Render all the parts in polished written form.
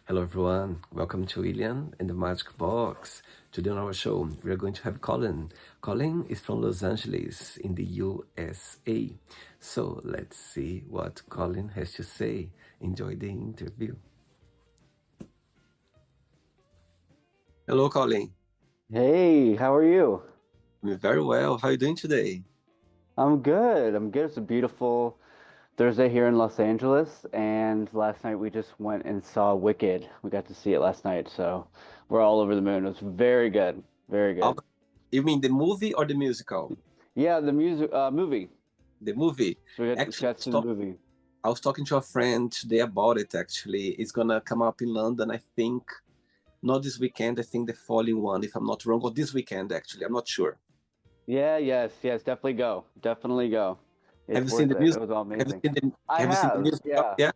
Hello, everyone. Welcome to William and the Magic Box. Today on our show, we are going to have Colin. Colin is from Los Angeles in the USA. So let's see what Colin has to say. Enjoy the interview. Hello, Colin. Hey, how are you? I'm very well. How are you doing today? I'm good. I'm good. It's a beautiful Thursday here in Los Angeles, and last night we just went and saw Wicked. We got to see it last night, so we're all over the moon. It was very good. Very Oh, good. you mean the movie or the musical? Yeah, the music movie. The movie. So we Actually, got to see the movie. I was talking to a friend today about it, actually. It's gonna come up in London, I think. Not this weekend, I think the following one, if I'm not wrong, or this weekend actually. I'm not sure. Yeah, yes, definitely go. Definitely go. Have It's you seen worth the it. It music? was all Have you amazing. seen the I Have you seen the have, music? yeah. Yeah,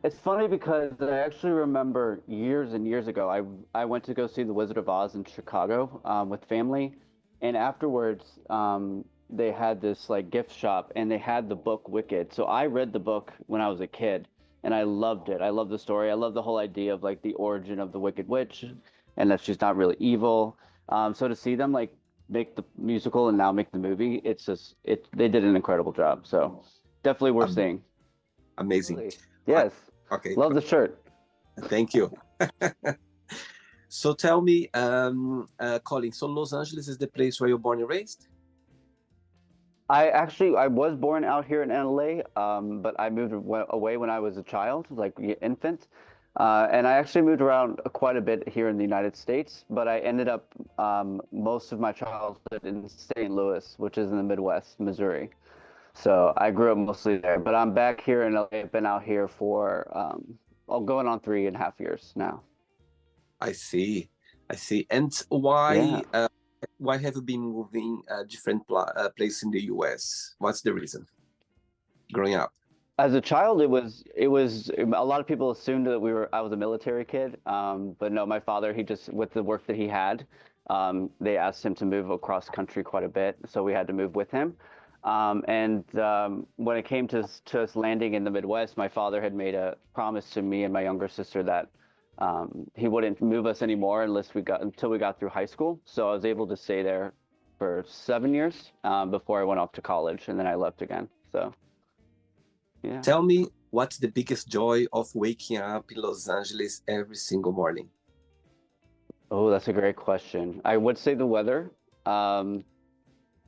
It's funny because I actually remember years and years ago, I went to go see The Wizard of Oz in Chicago with family, and afterwards they had this like gift shop and they had the book Wicked. So I read the book when I was a kid, and I loved it. I love the story. I love the whole idea of like the origin of the Wicked Witch, and that she's not really evil. So to see them like make the musical and now make the movie, it's just it. They did an incredible job. So definitely worth Am- seeing. amazing. Really? I, Yes. okay, Love the shirt. thank you. So tell me, Colin. So Los Angeles is the place where you're born and raised? I was born out here in LA, but I moved away when I was a child, like infant. And I actually moved around quite a bit here in the United States, but I ended up most of my childhood in St. Louis, which is in the Midwest, Missouri. So I grew up mostly there, but I'm back here in LA. I've been out here for going on 3.5 years now. I see. I see. And Yeah. why have you been moving different place in the US? What's the reason? Growing up. As a child, it was a lot of people assumed that I was a military kid. But no, my father, he just with the work that he had, they asked him to move across country quite a bit, so we had to move with him. And when it came to us landing in the Midwest, my father had made a promise to me and my younger sister that he wouldn't move us anymore until we got through high school. So I was able to stay there for 7 years before I went off to college, and then I left again. So yeah. Tell me, what's the biggest joy of waking up in Los Angeles every single morning? Oh, that's a great question. I would say the weather. Um,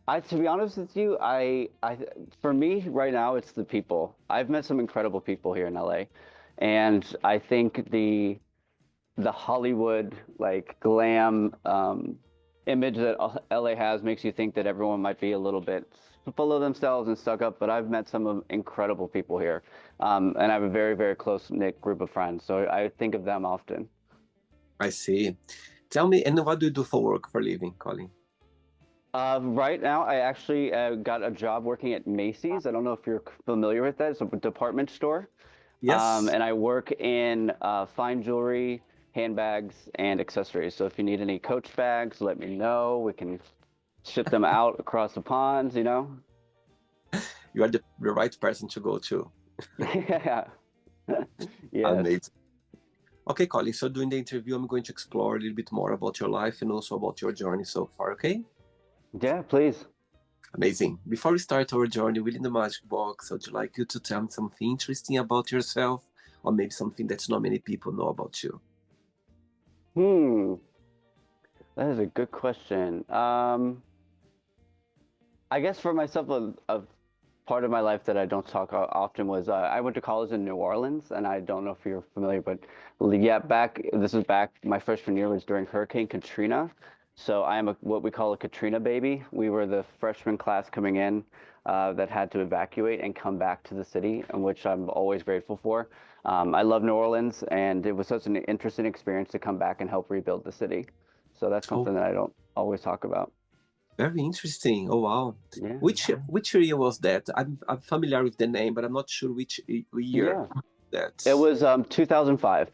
to be honest with you, for me right now, it's the people. I've met some incredible people here in LA, and I think the Hollywood like glam image that LA has makes you think that everyone might be a little bit full of themselves and stuck up. But I've met some of incredible people here, and I have a very, very close knit group of friends. So I think of them often. I see. Tell me, and what do you do for work, for living, Colin? Right now, I actually got a job working at Macy's. I don't know if you're familiar with that. It's a department store. Yes, And I work in fine jewelry, handbags, and accessories. So if you need any Coach bags, let me know. We can ship them out across the ponds. you are the right person to go to. Yeah. Yes. Amazing. Okay, Colin, so during the interview, I'm going to explore a little bit more about your life and also about your journey so far, okay? Yeah, please. Amazing. Before we start our journey within the magic box, I'd like you to tell me something interesting about yourself, or maybe something that not many people know about you. Hmm. That is a good question. I guess for myself, a part of my life that I don't talk often was I went to college in New Orleans, and I don't know if you're familiar, but yeah, this is back my freshman year was during Hurricane Katrina. So I am what we call a Katrina baby. We were the freshman class coming in that had to evacuate and come back to the city, and which I'm always grateful for. I love New Orleans, and it was such an interesting experience to come back and help rebuild the city. So that's Oh, something that I don't always talk about. very interesting. Oh, wow. Yeah. Which year was that? I'm familiar with the name, but I'm not sure which year Yeah. that. It was 2005.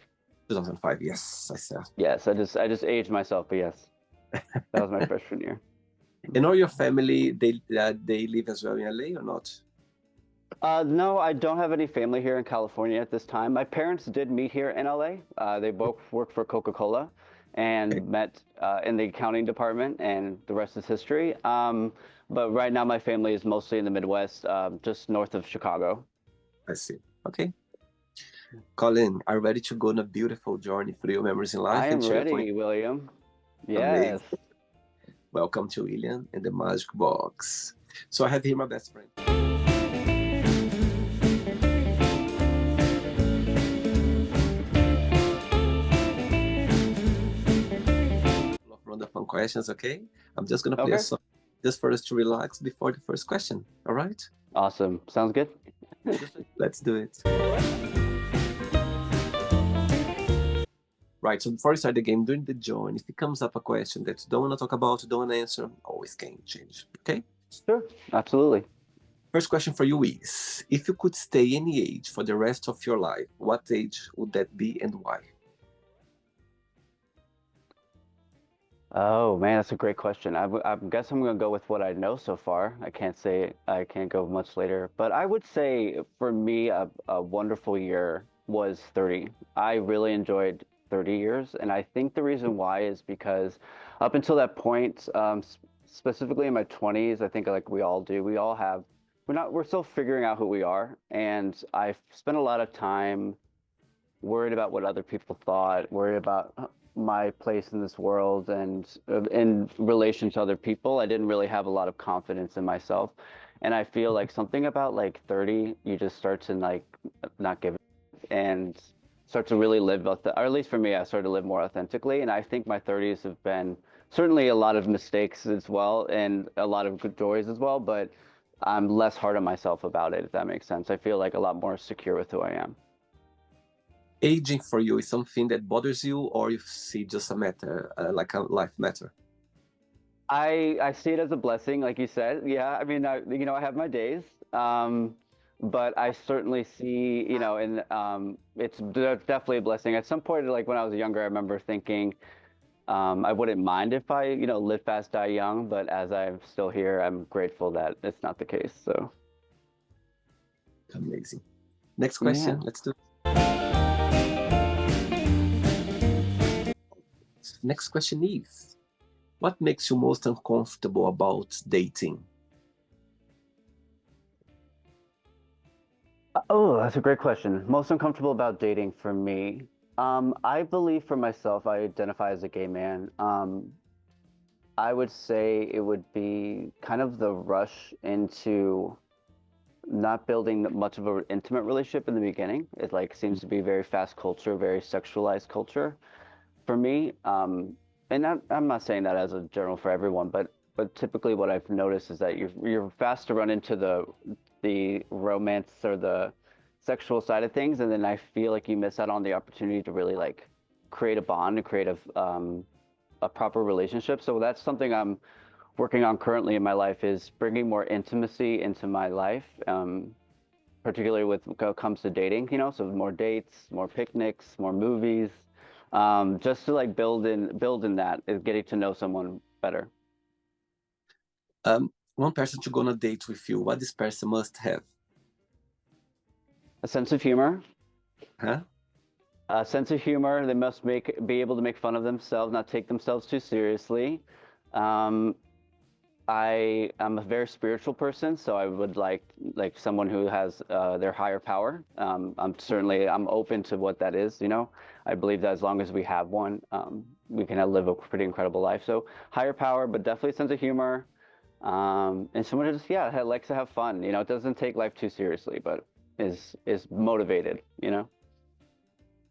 2005. Yes, I said. Yes, I just aged myself, but yes, that was my freshman year. And all your family, they live as well in LA or not? No, I don't have any family here in California at this time. My parents did meet here in LA. They both work for Coca-Cola Okay, and met in the accounting department, and the rest is history. But right now, my family is mostly in the Midwest, just north of Chicago. I see. Okay. Colin, are you ready to go on a beautiful journey through your memories in I life and am share your point? ready, William. Amazing. Yes. Welcome to William and the Magic Box. So I have here my best friend. Round of fun questions, okay? I'm just gonna play a Okay. song just for us to relax before the first question. All right? Awesome. Sounds good. Let's do it. Right, so before we start the game, during the join, if it comes up a question that you don't want to talk about, you don't want to answer, always can change. Okay? Sure. Absolutely. First question for you is, if you could stay any age for the rest of your life, what age would that be and why? Oh man, that's a great question. I guess I'm gonna go with what I know so far. I can't go much later, but I would say for me a wonderful year was 30. I really enjoyed 30 years, and I think the reason why is because up until that point, specifically in my 20s, I think like we all do, we're still figuring out who we are, and I've spent a lot of time worried about what other people thought, worried about my place in this world and in relation to other people. I didn't really have a lot of confidence in myself. And I feel like something about like 30, you just start to like not give it and start to really live, or at least for me, I started to live more authentically. And I think my 30s have been certainly a lot of mistakes as well and a lot of good joys as well, but I'm less hard on myself about it, if that makes sense. I feel like a lot more secure with who I am. Aging for you is something that bothers you, or you see just a matter, like a life matter? I see it as a blessing, like you said. Yeah, I mean, I have my days, but I certainly see, and definitely a blessing. At some point, like when I was younger, I remember thinking I wouldn't mind if I, live fast, die young. But as I'm still here, I'm grateful that it's not the case. So Amazing. Next yeah. question, let's do. Next question is, what makes you most uncomfortable about dating? Oh, that's a great question. Most uncomfortable about dating for me. I believe for myself, I identify as a gay man. I would say it would be kind of the rush into not building much of an intimate relationship in the beginning. It like seems to be very fast culture, very sexualized culture for me. And I'm not saying that as a general for everyone, but typically what I've noticed is that you're fast to run into the romance or the sexual side of things, and then I feel like you miss out on the opportunity to really like create a bond and create a proper relationship. So that's something I'm working on currently in my life is bringing more intimacy into my life, particularly with when it comes to dating, so more dates, more picnics, more movies, just to like build in that is getting to know someone better. One person to go on a date with you, what this person must have? A sense of humor. Huh? A sense of humor. They must be able to make fun of themselves, not take themselves too seriously. Um, I am a very spiritual person, so I would like someone who has their higher power. I'm open to what that is. I believe that as long as we have one, we can live a pretty incredible life. So higher power, but definitely a sense of humor, and someone who just likes to have fun. It doesn't take life too seriously, but is motivated.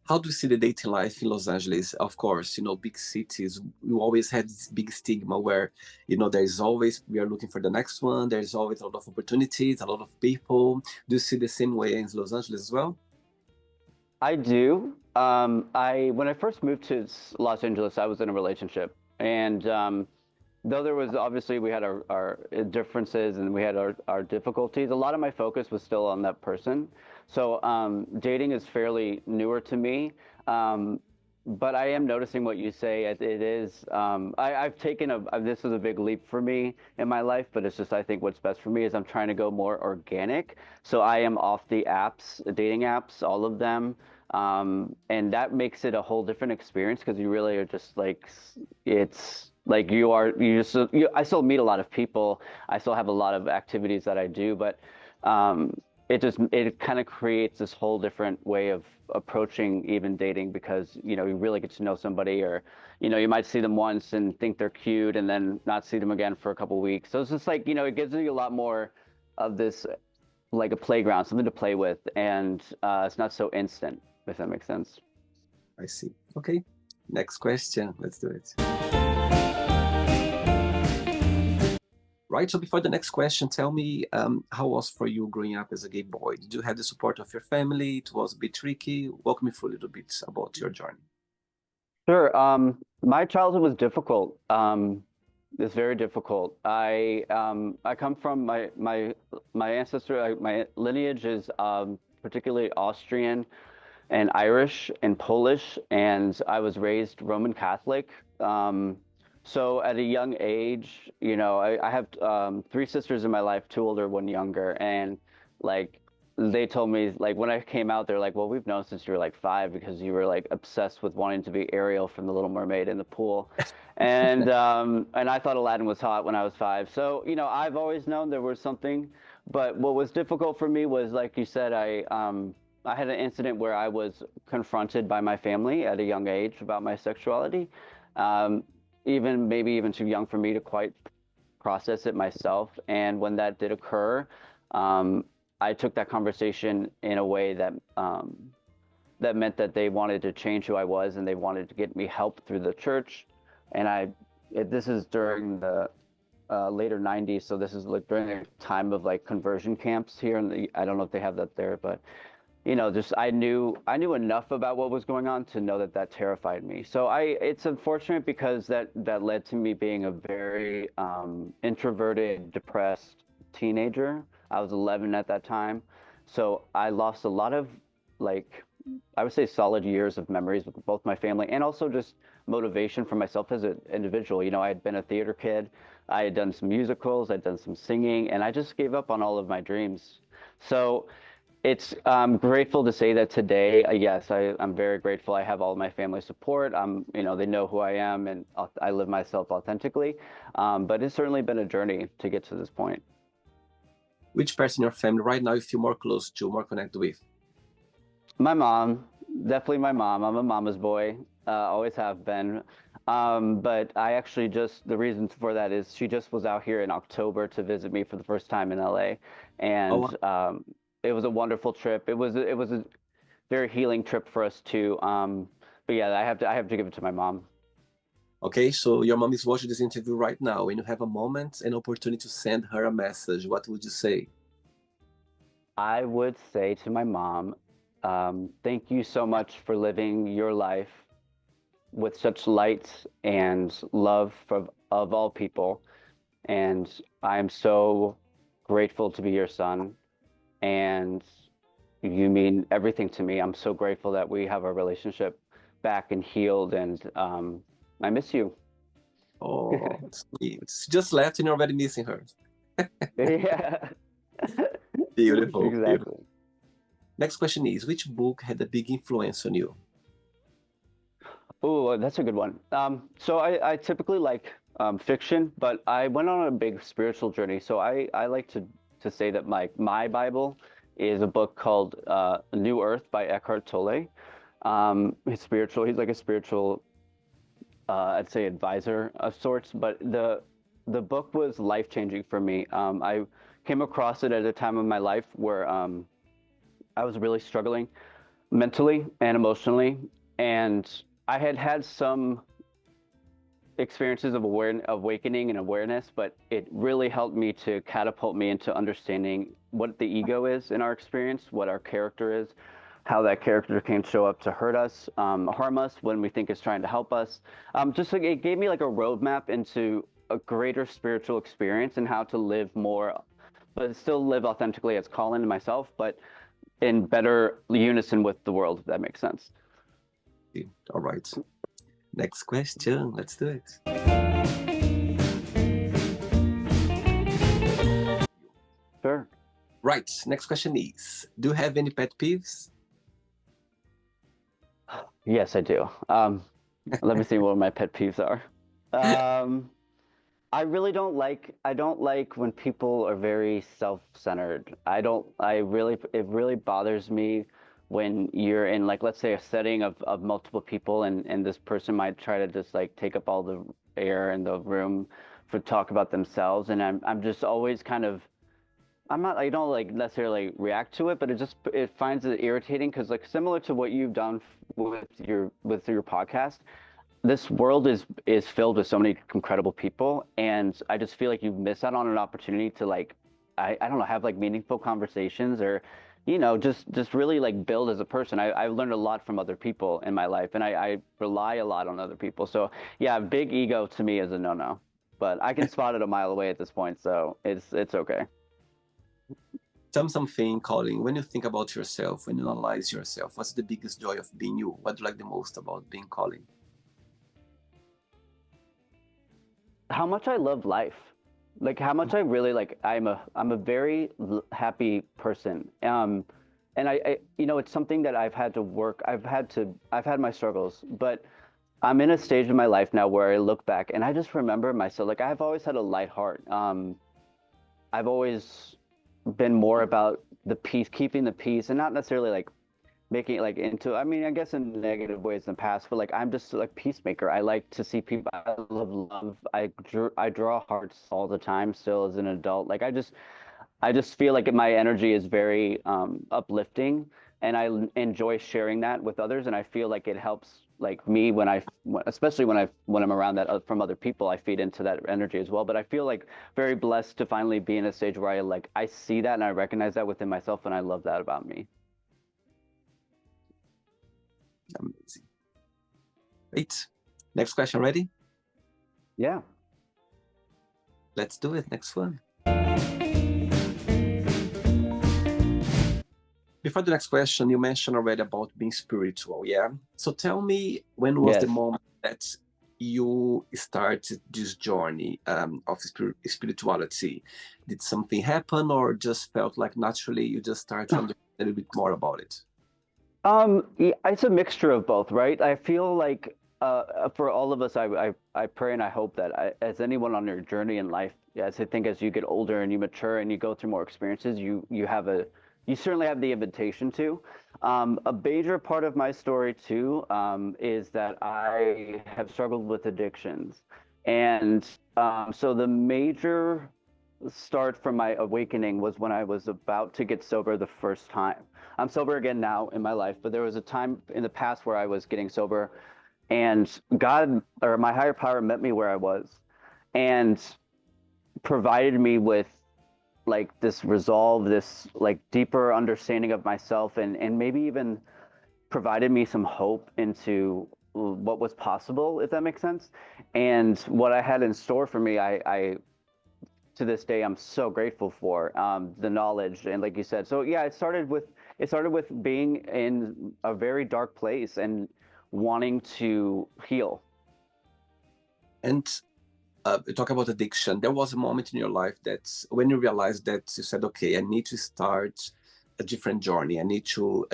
How do you see the dating life in Los Angeles? Of course, big cities, you always have this big stigma where, there's always, we are looking for the next one. There's always a lot of opportunities, a lot of people. Do you see the same way in Los Angeles as well? I do. I when I first moved to Los Angeles, I was in a relationship, and though there was obviously we had our differences and we had our difficulties, a lot of my focus was still on that person. So dating is fairly newer to me. Um, but I am noticing what you say. It is. I've taken this is a big leap for me in my life, but it's just I think what's best for me is I'm trying to go more organic. So I am off the apps, dating apps, all of them, and that makes it a whole different experience because you really are just like it's like I still meet a lot of people. I still have a lot of activities that I do, but um, it kind of creates this whole different way of approaching even dating because you really get to know somebody, or you might see them once and think they're cute and then not see them again for a couple weeks. So it's just like it gives you a lot more of this, like a playground, something to play with, and it's not so instant, if that makes sense. I see. Okay. Next question. Let's do it. Right. So before the next question, tell me how was for you growing up as a gay boy? Did you have the support of your family? It was a bit tricky. Walk me through a little bit about your journey. Sure. My childhood was difficult. It's very difficult. I come from my ancestor. My lineage is particularly Austrian and Irish and Polish, and I was raised Roman Catholic. Um, so at a young age, I have three sisters in my life, two older, one younger, and like they told me, like when I came out, they're like, "Well, we've known since you were like 5 because you were like obsessed with wanting to be Ariel from The Little Mermaid in the pool," and I thought Aladdin was hot when I was 5. So I've always known there was something, but what was difficult for me was, like you said, I had an incident where I was confronted by my family at a young age about my sexuality, um, maybe even too young for me to quite process it myself. And when that did occur, um, I took that conversation in a way that meant that they wanted to change who I was and they wanted to get me help through the church. And this is during the later 90s, so this is like during a time of like conversion camps here, I don't know if they have that there, but just I knew enough about what was going on to know that that terrified me. So it's unfortunate because that led to me being a very introverted, depressed teenager. I was 11 at that time, so I lost a lot of, like, I would say solid years of memories with both my family and also just motivation for myself as an individual. I had been a theater kid, I had done some musicals, I'd done some singing, and I just gave up on all of my dreams. So it's grateful to say that today, yes, I'm very grateful. I have all my family support. They know who I am, and I live myself authentically. But it's certainly been a journey to get to this point. Which person in your family right now you feel more close to, more connected with? My mom, definitely my mom. I'm a mama's boy, always have been. But I actually the reason for that is she just was out here in October to visit me for the first time in LA. Oh, And wow. it was a wonderful trip. It was a very healing trip for us too. But yeah, I have to give it to my mom. Okay, so your mom is watching this interview right now, and you have a moment, an opportunity to send her a message. What would you say? I would say to my mom, thank you so much for living your life with such light and love of all people. And I'm so grateful to be your son. And you mean everything to me. I'm so grateful that we have our relationship back and healed. And I miss you. Oh, sweet. She just left and you're already missing her. Yeah, Beautiful, beautiful. exactly. Next question is, which book had a big influence on you? Oh, that's a good one. So I typically like fiction, but I went on a big spiritual journey. So I like to say that my Bible is a book called New Earth by Eckhart Tolle. He's spiritual. He's like a spiritual, I'd say, advisor of sorts. But the book was life changing for me. I came across it at a time of my life where I was really struggling mentally and emotionally, and I had had some experiences of awakening and awareness, but it really helped me to catapult me into understanding what the ego is in our experience, what our character is, how that character can show up to hurt us, harm us when we think it's trying to help us. Just like it gave me like a roadmap into a greater spiritual experience and how to live more, but still live authentically as Colin and myself, but in better unison with the world, if that makes sense. All right. Next question. Let's do it. Sure. Right. Next question is, do you have any pet peeves? Yes, I do. Let me see what my pet peeves are. Um, I don't like when people are very self-centered. It really bothers me when you're in, like, let's say a setting of multiple people, and this person might try to just like take up all the air in the room for talk about themselves. And I'm just always kind of, I don't like necessarily react to it, but it finds it irritating because, like, similar to what you've done with your podcast, this world is filled with so many incredible people, and I just feel like you miss out on an opportunity to, like, I don't know, have like meaningful conversations, or just really like build as a person. I've learned a lot from other people in my life, and I rely a lot on other people. So yeah, big ego to me is a no-no, but I can spot it a mile away at this point, so it's okay. Tell me something, Colin. When you think about yourself, when you analyze yourself, what's the biggest joy of being you? What do you like the most about being Colin? How much I love life, like how much I really like. I'm a very happy person. And it's something that I've had to work. I've had my struggles, but I'm in a stage of my life now where I look back and I just remember myself. Like, I've always had a light heart. I've always been more about the peace, keeping the peace, and not necessarily like making it like into, I mean, I guess in negative ways in the past, but like I'm just like peacemaker. I like to see people. I love love. I draw hearts all the time still as an adult. Like, I just feel like my energy is very uplifting, and enjoy sharing that with others. And I feel like it helps, like, me especially when I'm around that from other people, I feed into that energy as well. But I feel like very blessed to finally be in a stage where I see that and I recognize that within myself, and I love that about me. Amazing. Great. Next question, ready? Yeah. Let's do it. Next one. Before the next question, you mentioned already about being spiritual, yeah? So tell me, when was the Yes. moment that you started this journey of spirituality? Did something happen, or just felt like naturally you just started to understand a little bit more about it? Yeah, it's a mixture of both, right? I feel like for all of us, I pray and I hope that as anyone on your journey in life, as I think as you get older and you mature and you go through more experiences, you certainly have the invitation to. A major part of my story too is that I have struggled with addictions, and so the major start from my awakening was when I was about to get sober the first time. I'm sober again now in my life, but there was a time in the past where I was getting sober, and God, or my higher power, met me where I was and provided me with like this resolve, this like deeper understanding of myself, and maybe even provided me some hope into what was possible, if that makes sense. And what I had in store for me, I to this day I'm so grateful for the knowledge. And like you said, so yeah, it started with being in a very dark place and wanting to heal. And you talk about addiction. There was a moment in your life that when you realized that you said, okay, I need to start a different journey. I need to,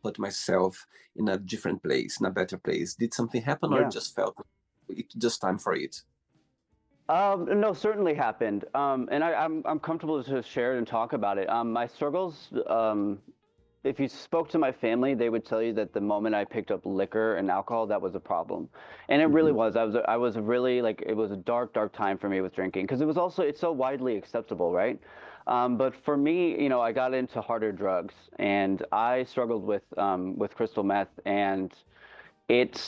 put myself in a different place, in a better place. Did something happen, or Yeah. just felt it just time for it? No, certainly happened. And I'm comfortable to share and talk about it. My struggles, if you spoke to my family, they would tell you that the moment I picked up liquor and alcohol, that was a problem. And it really Mhm. was. I was really, like, it was a dark, dark time for me with drinking, because it's so widely acceptable, right? But for me, I got into harder drugs, and I struggled with crystal meth, and it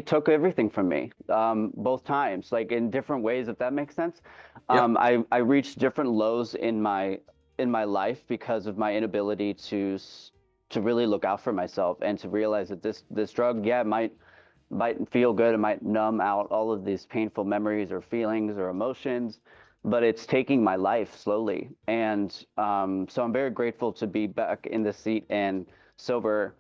took everything from me, both times, like in different ways, if that makes sense. Yep. I reached different lows in my life because of my inability to really look out for myself, and to realize that this drug, yeah, might feel good, it might numb out all of these painful memories or feelings or emotions, but it's taking my life slowly. And so I'm very grateful to be back in the seat and sober.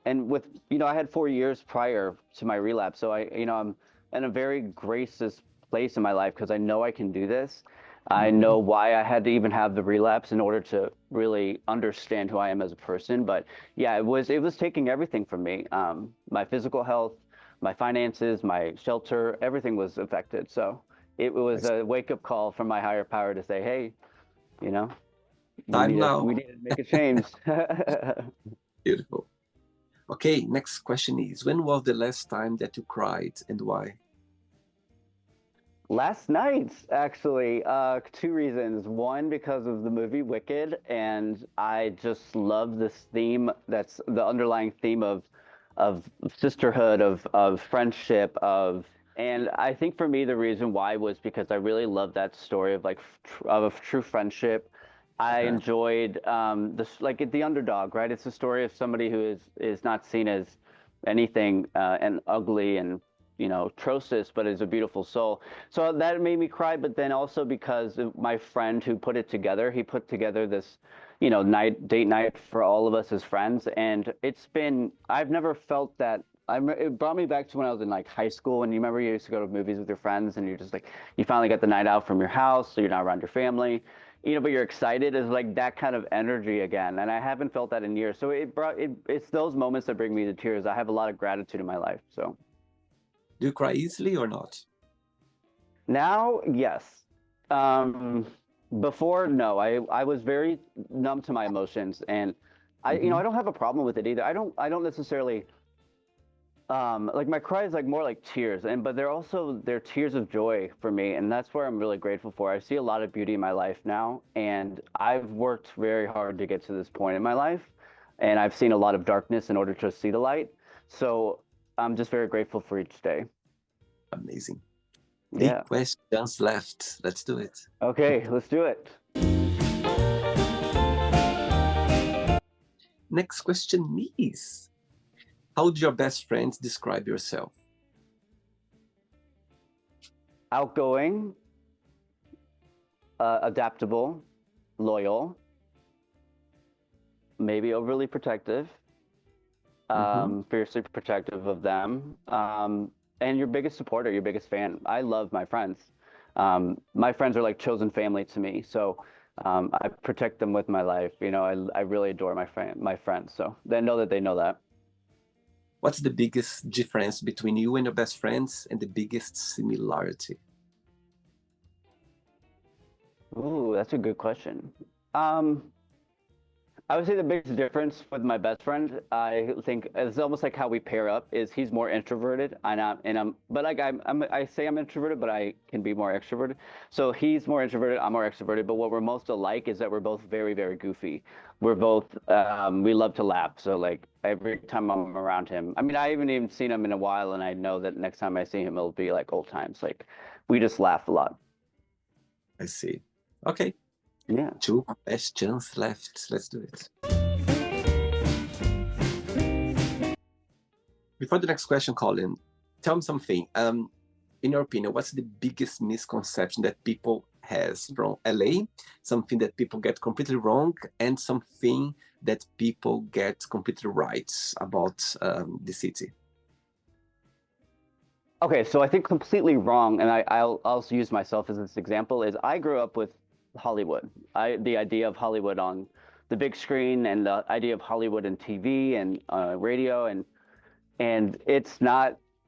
and with, I had 4 years prior to my relapse, so I'm in a very gracious place in my life because I know I can do this. I Mhm. know why I had to even have the relapse in order to really understand who I am as a person. But yeah, it was taking everything from me. My physical health, my finances, my shelter, everything was affected. So it was That's a wake up call from my higher power to say, hey, you know, time we now. need to make a change. Beautiful. Okay, next question is, when was the last time that you cried and why? Last night, actually, two reasons. One, because of the movie Wicked, and I just love this theme. That's the underlying theme of sisterhood, of friendship, and I think for me the reason why was because I really love that story of like of true friendship. I Uh-huh. enjoyed this like the underdog, right? It's the story of somebody who is not seen as anything and ugly and atrocious, but is a beautiful soul. So that made me cry, but then also because of my friend who put it together, he put together this, date night for all of us as friends. And I've never felt that. It brought me back to when I was in like high school, and you remember you used to go to movies with your friends, and you're just like, you finally got the night out from your house, so you're not around your family, but you're excited. Is like that kind of energy again, and I haven't felt that in years. So it's those moments that bring me to tears. I have a lot of gratitude in my life. So Do you cry easily or not? now, yes. Um, Before, no. I was very numb to my emotions, and Hmm. I don't have a problem with it either. I don't necessarily like my cry is like more like tears, but they're tears of joy for me, and that's where I'm really grateful for. I see a lot of beauty in my life now, and I've worked very hard to get to this point in my life, and I've seen a lot of darkness in order to see the light. So I'm just very grateful for each day. Amazing. Three Yeah. questions left. Let's do it. Okay, let's do it. Next question is, how would your best friends describe yourself? Outgoing, adaptable, loyal, maybe overly protective, Hmm. fiercely protective of them, and your biggest supporter, your biggest fan. I love my friends. My friends are like chosen family to me, so I protect them with my life. I really adore my friends, so they know that they know that. What's the biggest difference between you and your best friends and the biggest similarity? Ooh, that's a good question. Um, I would say the biggest difference with my best friend, I think, is almost like how we pair up. Is he's more introverted, but like I say I'm introverted, but I can be more extroverted. So he's more introverted, I'm more extroverted. But what we're most alike is that we're both very, very goofy. We love to laugh. So like every time I'm around him, I mean, I haven't even seen him in a while, and I know that next time I see him, it'll be like old times. Like we just laugh a lot. I see. Okay, Yeah. two questions left. Let's do it. Before the next question, Colin, tell me something. In your opinion, what's the biggest misconception that people has from LA? Something that people get completely wrong, and something that people get completely right about the city. Okay, so I think completely wrong, and I'll use myself as this example, is I grew up with Hollywood. The idea of Hollywood on the big screen and the idea of Hollywood and TV and radio, and it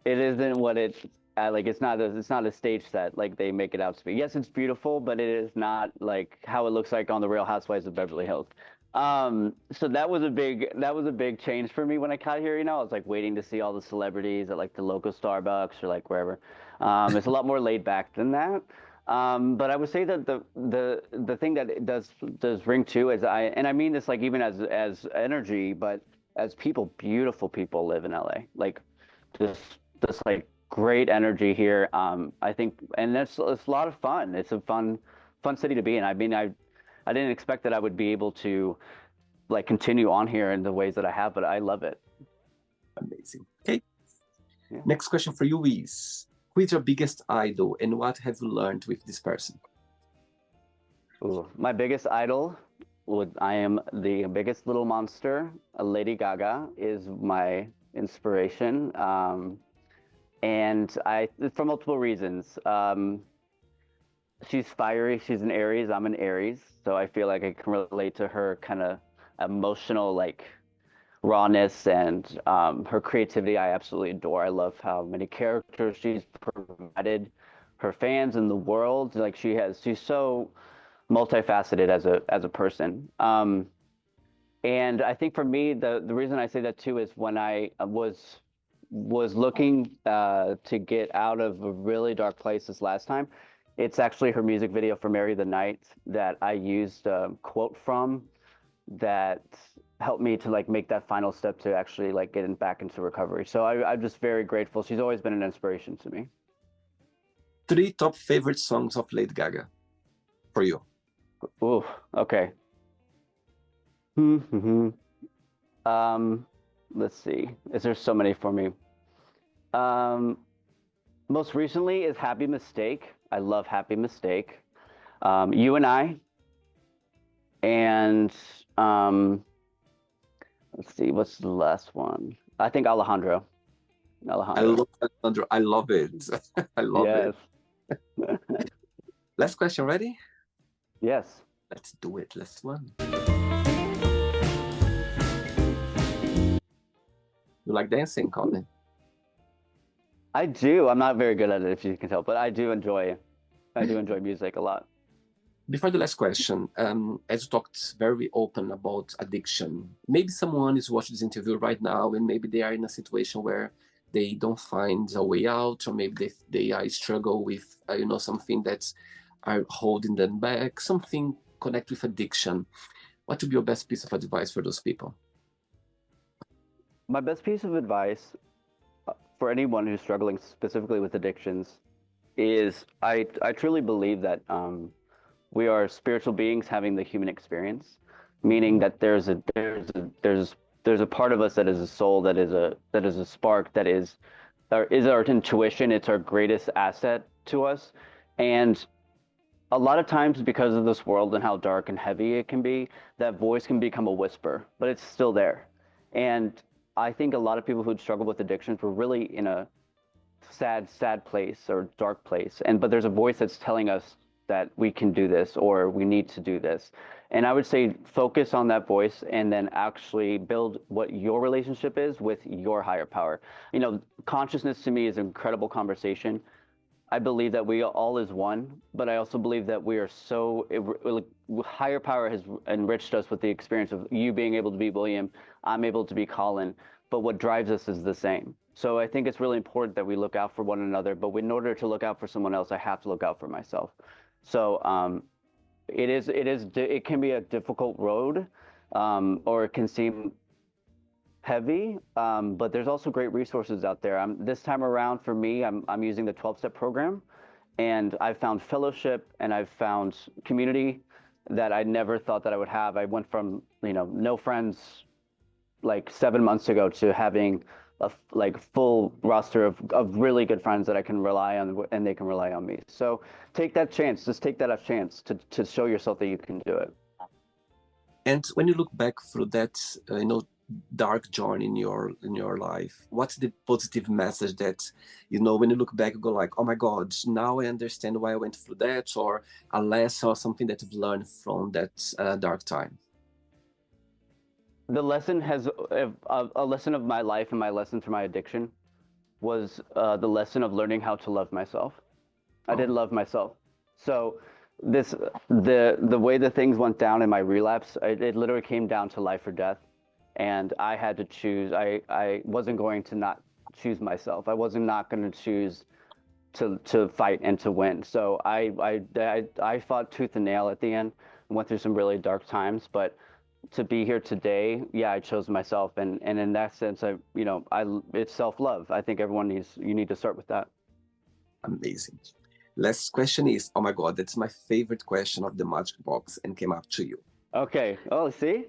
isn't what it's like. It's not a stage set like they make it out to be. Yes, it's beautiful, but it is not like how it looks like on the Real Housewives of Beverly Hills. So that was a big change for me when I got here. I was like waiting to see all the celebrities at like the local Starbucks or like wherever. It's a lot more laid back than that. But I would say that the thing that it does ring too is I mean this like even as energy, but as people, beautiful people live in LA. Like this like great energy here. I think, and it's a lot of fun. It's a fun city to be in. I mean, I didn't expect that I would be able to like continue on here in the ways that I have, but I love it. Amazing. Okay. Yeah. Next question for you is, who is your biggest idol and what have you learned with this person? Ooh, my biggest idol. I am the biggest little monster. Lady Gaga is my inspiration, and I for multiple reasons. She's fiery. She's an Aries. I'm an Aries, so I feel like I can relate to her kind of emotional, like rawness and her creativity. I absolutely adore. I love how many characters she's provided her fans and the world. Like she's so multifaceted as a person. And I think for me, the reason I say that too is when I was looking to get out of a really dark place this last time. It's actually her music video for "Marry the Night" that I used a quote from that helped me to like make that final step to actually like getting back into recovery. So I'm just very grateful. She's always been an inspiration to me. 3 top favorite songs of Lady Gaga for you. Ooh, okay. Um, let's see. Is there so many for me? Um, Most recently is "Happy Mistake." I love "Happy Mistake." "You and I," and let's see, what's the last one? I think Alejandro. I Alejandro. love Alejandro. I love it. I love it. Yes. Last question, ready? Yes. Let's do it. Last one. You like dancing, Colin? I do. I'm not very good at it, if you can tell, but I do enjoy music a lot. Before the last question, as you talked very open about addiction, maybe someone is watching this interview right now and maybe they are in a situation where they don't find a way out, or maybe they are struggle with, something that's are holding them back, something connect with addiction. What would be your best piece of advice for those people? My best piece of advice for anyone who's struggling specifically with addictions is I truly believe that we are spiritual beings having the human experience, meaning that there's a part of us that is a soul, that is a spark, that is our intuition. It's our greatest asset to us, and a lot of times because of this world and how dark and heavy it can be, that voice can become a whisper, but it's still there. And I think a lot of people who struggle with addictions were really in a sad place or dark place. But there's a voice that's telling us that we can do this or we need to do this. And I would say focus on that voice and then actually build what your relationship is with your higher power. Consciousness to me is an incredible conversation. I believe that we all is one, but I also believe that we are so higher power has enriched us with the experience of you being able to be William, I'm able to be Colin, but what drives us is the same. So I think it's really important that we look out for one another, but in order to look out for someone else, I have to look out for myself. So it can be a difficult road, or it can seem heavy, but there's also great resources out there. This time around for me, I'm using the 12-step program, and I've found fellowship and I've found community that I never thought that I would have. I went from no friends like 7 months ago to having a full roster of really good friends that I can rely on and they can rely on me. So take that chance. Just take that a chance to show yourself that you can do it. And when you look back through that, dark journey in your life, what's the positive message that when you look back you go like, oh my god, now I understand why I went through that, or a lesson or something that you've learned from that dark time? The lesson has a lesson of my life and my lesson through my addiction was the lesson of learning how to love myself. I didn't love myself. So the way that things went down in my relapse, it literally came down to life or death. And I had to choose. I wasn't going to not choose myself. I wasn't not going to choose to fight and to win. So I fought tooth and nail at the end. Went through some really dark times, but to be here today, yeah, I chose myself, and in that sense, it's self-love. I think you need to start with that. Amazing. Last question is, oh my god, that's my favorite question of the Magic Box and came up to you. Okay. Oh, see?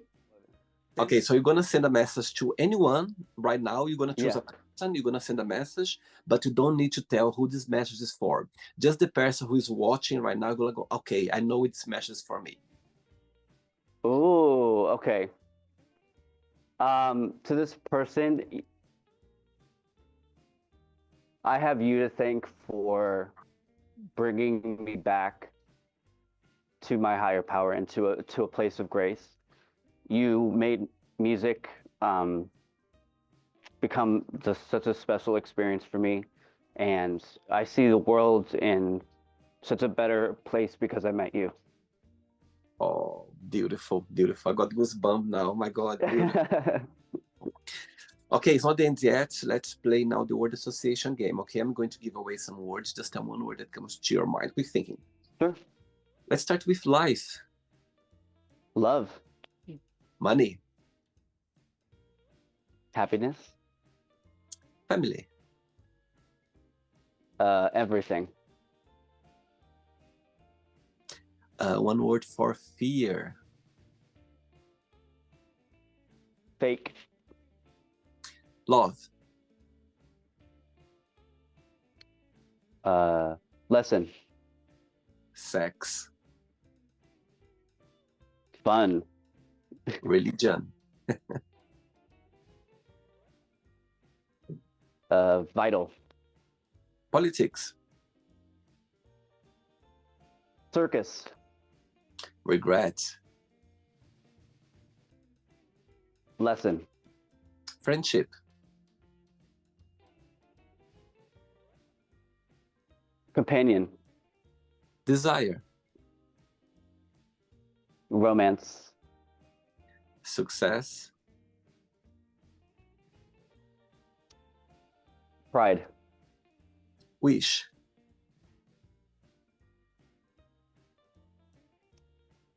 Okay, so you're gonna send a message to anyone right now. You're gonna choose a person, you're gonna send a message, but you don't need to tell who this message is for. Just the person who is watching right now, gonna go, okay, I know it's message for me. Oh, okay. To this person, I have you to thank for bringing me back to my higher power and to a place of grace. You made music become just such a special experience for me, and I see the world in such a better place because I met you. Oh, beautiful, beautiful. I got goosebumps now. Oh my God, beautiful. Okay, it's not the end yet. Let's play now the word association game. Okay, I'm going to give away some words. Just tell one word that comes to your mind. Quick thinking. Sure. Let's start with life. Love, Money. happiness, Family. everything. One word for fear. Fake, Love. lesson, Sex. fun, Religion. vital, Politics. circus, Regret. lesson, Friendship. companion, Desire. romance, Success. pride, Wish.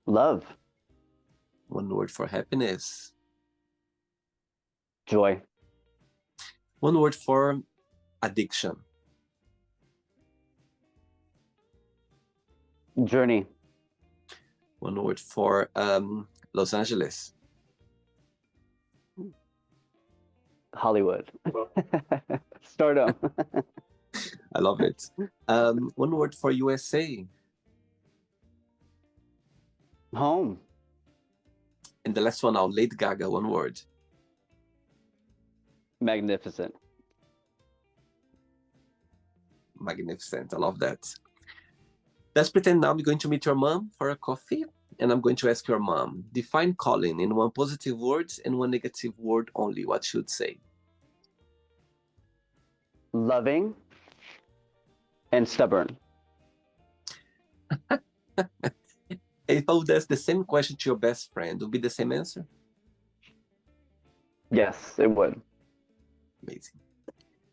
love, One word for happiness. joy, One word for addiction. journey, One word for Los Angeles. Hollywood, stardom, I love it. One word for USA. home, And the last one now, Lady Gaga, one word. magnificent. Magnificent. I love that. Let's pretend now I'm going to meet your mom for a coffee, and I'm going to ask your mom, define Colin in one positive word and one negative word only. What should say? Loving and stubborn. If I would ask the same question to your best friend, would be the same answer? Yes, it would. Amazing.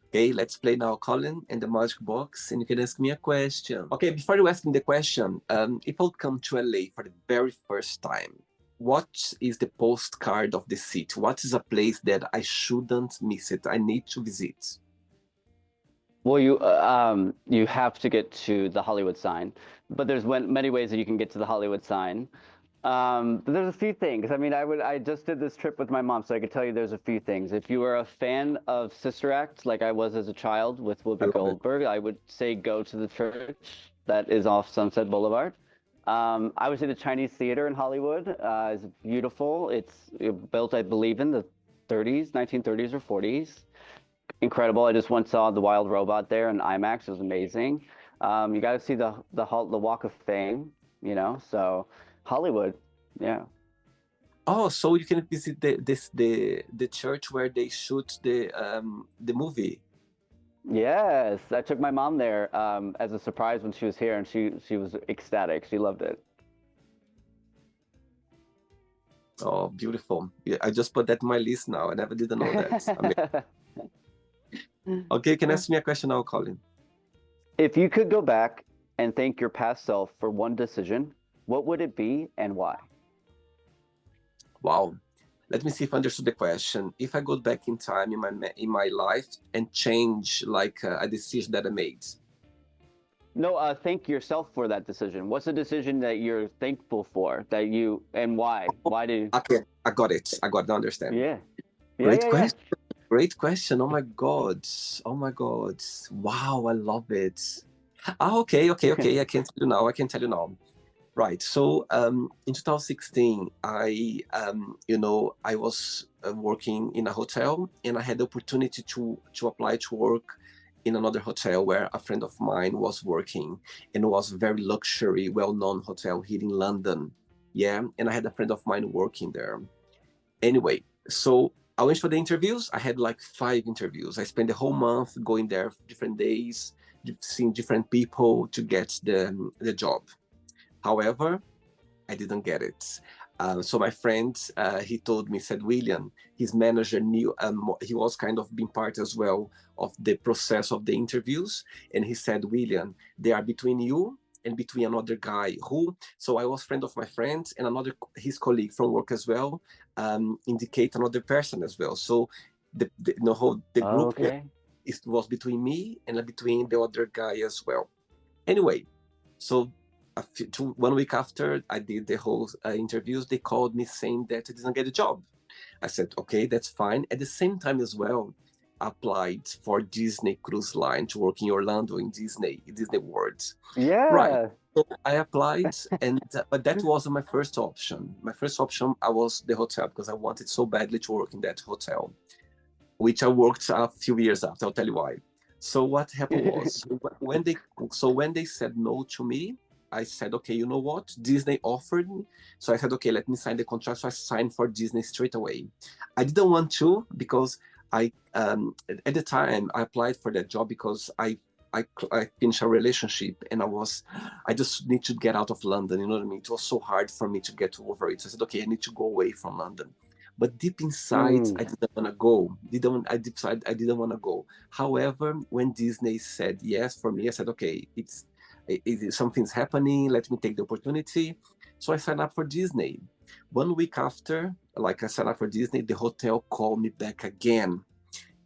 Okay, let's play now Colin and the magic box, and you can ask me a question. Okay, before you ask me the question, if I would come to LA for the very first time, what is the postcard of the city? What is a place that I shouldn't miss it? I need to visit. Well, you have to get to the Hollywood sign, but there's many ways that you can get to the Hollywood sign. But there's a few things. I mean, I just did this trip with my mom, so I could tell you there's a few things. If you are a fan of Sister Act, like I was as a child with I Whoopi love it. Goldberg, I would say go to the church that is off Sunset Boulevard. I would say the Chinese Theater in Hollywood is beautiful. It's built, I believe, in the 30s, 1930s or 40s. Incredible. I just once saw the Wild Robot there in IMAX. It was amazing. You got to see the Walk of Fame, so Hollywood, yeah. Oh, so you can visit the church where they shoot the movie. Yes, I took my mom there as a surprise when she was here, and she was ecstatic. She loved it. Oh, beautiful. Yeah, I just put that in my list now. I never didn't know that. Okay, can you ask me a question now, Colin? If you could go back and thank your past self for one decision, what would it be and why? Wow. Let me see if I understood the question. If I go back in time in my life and change like a decision that I made. No, thank yourself for that decision. What's a decision that you're thankful for and why? Why did? Okay, I got it. I got to understand. Yeah. Great question. Great question. Oh my God. Oh my God. Wow, I love it. Okay. I can tell you now. Right. So in 2016, I was working in a hotel, and I had the opportunity to apply to work in another hotel where a friend of mine was working, and it was a very luxury, well-known hotel here in London. Yeah, and I had a friend of mine working there. Anyway, so I went for the interviews. I had like 5 interviews. I spent the whole month going there, different days, seeing different people to get the job. However, I didn't get it. So my friend, he told me, said William, his manager knew, he was kind of being part as well of the process of the interviews. And he said, William, they are between you and between another guy who, so I was friend of my friend and another, his colleague from work as well, indicate another person as well. So the group was, Okay. it was between me and between the other guy as well. Anyway, so 1 week after I did the whole interviews, they called me saying that I didn't get a job. I said, okay, that's fine. At the same time as well, I applied for Disney Cruise Line to work in Orlando in Disney World. Right. Yeah. So I applied, and but that wasn't my first option. My first option, I was the hotel because I wanted so badly to work in that hotel, which I worked a few years after. I'll tell you why. So what happened was when they said no to me, I said, okay, you know what? Disney offered me. So I said, okay, let me sign the contract. So I signed for Disney straight away. I didn't want to because at the time I applied for that job because I finished a relationship and I just need to get out of London. You know what I mean? It was so hard for me to get over it. So I said, okay, I need to go away from London. But deep inside, Mm, I didn't want to go. I decided I didn't want to go. However, when Disney said yes for me, I said, okay, something's happening. Let me take the opportunity. So I signed up for Disney. 1 week after, like I signed up for Disney, the hotel called me back again,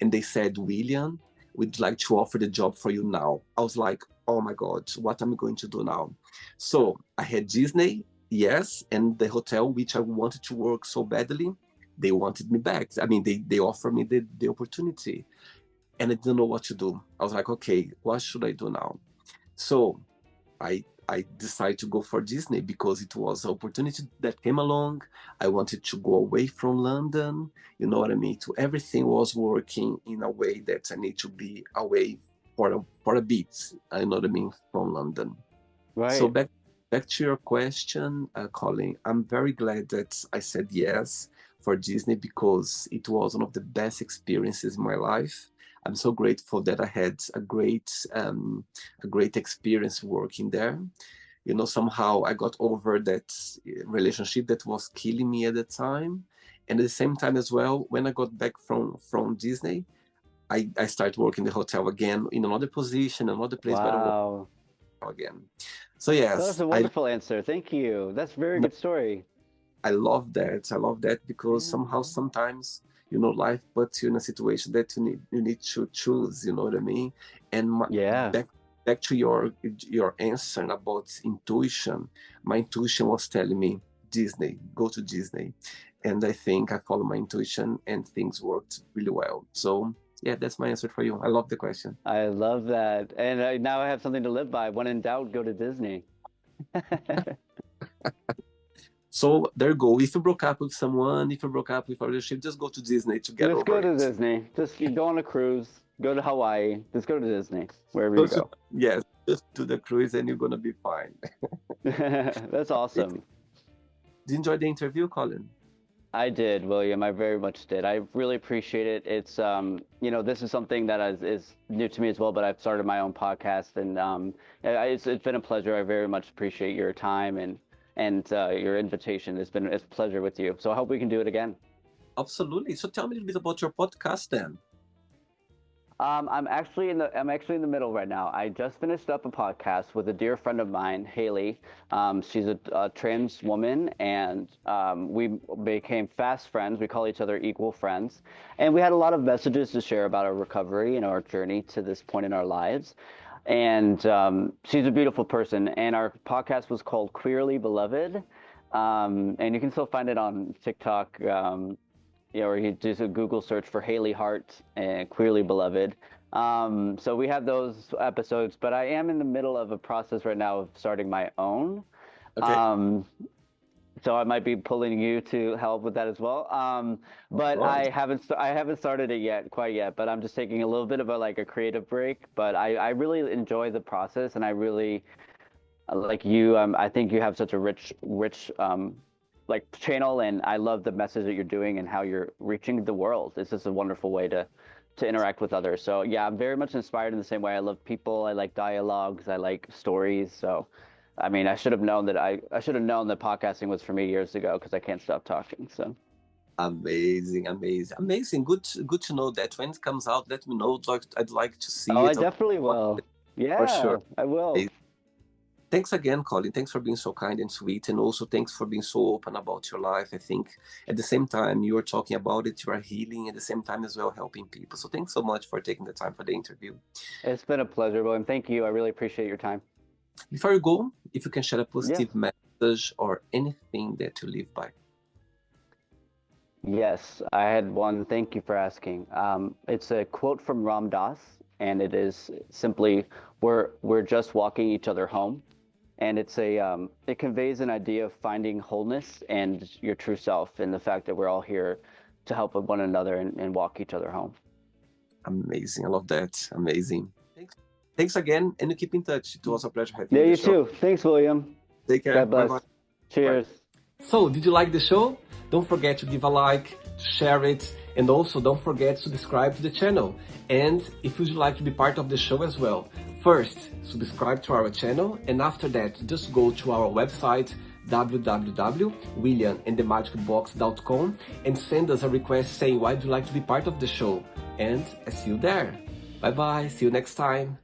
and they said, William, we'd like to offer the job for you now. I was like, oh my God, what am I going to do now? So I had Disney, yes, and the hotel, which I wanted to work so badly, they wanted me back. I mean, they offered me the opportunity, and I didn't know what to do. I was like, okay, what should I do now? So I decided to go for Disney because it was an opportunity that came along. I wanted to go away from London. You know what I mean? To everything was working in a way that I need to be away for a bit. I know what I mean, from London. So right. back to your question, Colin. I'm very glad that I said yes for Disney because it was one of the best experiences in my life. I'm so grateful that I had a great experience working there. You know, somehow I got over that relationship that was killing me at the time, and at the same time as well, when I got back from Disney, I started working the hotel again in another position, another place, but I work Wow. again. So That was yes, a wonderful answer. Thank you. That's a very no, good story. I love that. I love that because Yeah. somehow sometimes life puts you in a situation that you need to choose. You know what I mean? And Yeah. back to your answer about intuition. My intuition was telling me Disney, go to Disney, and I think I followed my intuition and things worked really well. So yeah, that's my answer for you. I love the question. I love that. And now I have something to live by. When in doubt, go to Disney. So there you go. If you broke up with someone, if you broke up with a relationship, just go to Disney to get Just go over to it. Disney. Just you go on a cruise. Go to Hawaii. Just go to Disney, wherever you go. Yes, just do the cruise and you're gonna be fine. That's awesome. Did you enjoy the interview, Colin? I did, William. I very much did. I really appreciate it. It's this is something that is new to me as well. But I've started my own podcast, and it's been a pleasure. I very much appreciate your time and your invitation. It's a pleasure with you. So I hope we can do it again. Absolutely. So tell me a little bit about your podcast then. I'm actually in the middle right now. I just finished up a podcast with a dear friend of mine, Haley. She's a trans woman, and we became fast friends. We call each other equal friends, and we had a lot of messages to share about our recovery and our journey to this point in our lives. And she's a beautiful person. And our podcast was called Queerly Beloved, and you can still find it on TikTok. Or you do a Google search for Haley Hart and Queerly Beloved. So we have those episodes, but I am in the middle of a process right now of starting my own. Okay. So I might be pulling you to help with that as well. Of But course. I haven't started it yet, quite yet. But I'm just taking a little bit of a like a creative break. But I really enjoy the process, and I really like you. I think you have such a rich like channel, and I love the message that you're doing and how you're reaching the world. It's just a wonderful way to interact with others. So yeah, I'm very much inspired in the same way. I love people. I like dialogues. I like stories. So. I mean, I should have known that podcasting was for me years ago because I can't stop talking. So, Amazing, amazing, amazing. Good to know that. When it comes out, let me know. I'd like to see oh, I it. definitely will. For sure. Yeah, I will. Thanks again, Colin. Thanks for being so kind and sweet. And also thanks for being so open about your life. I think at the same time you are talking about it, you are healing at the same time as well, helping people. So thanks so much for taking the time for the interview. It's been a pleasure, William. Thank you. I really appreciate your time. Before you go, if you can share a Yeah. positive message or anything that you live by. Yes, I had one. Thank you for asking. It's a quote from Ram Dass, and it is simply, "We're just walking each other home." And it conveys an idea of finding wholeness and your true self, and the fact that we're all here to help one another and walk each other home. Amazing. I love that. Amazing. Thanks again, and you keep in touch. It was a pleasure having Yeah, you on you the show. too. Thanks, William. Take care. God bless. Bye-bye. Cheers. So, did you like the show? Don't forget to give a like, share it, and also don't forget to subscribe to the channel. And if you'd like to be part of the show as well, first, subscribe to our channel, and after that, just go to our website, www.williamandthemagicbox.com, and send us a request saying why would you like to be part of the show. And I see you there. Bye-bye. See you next time.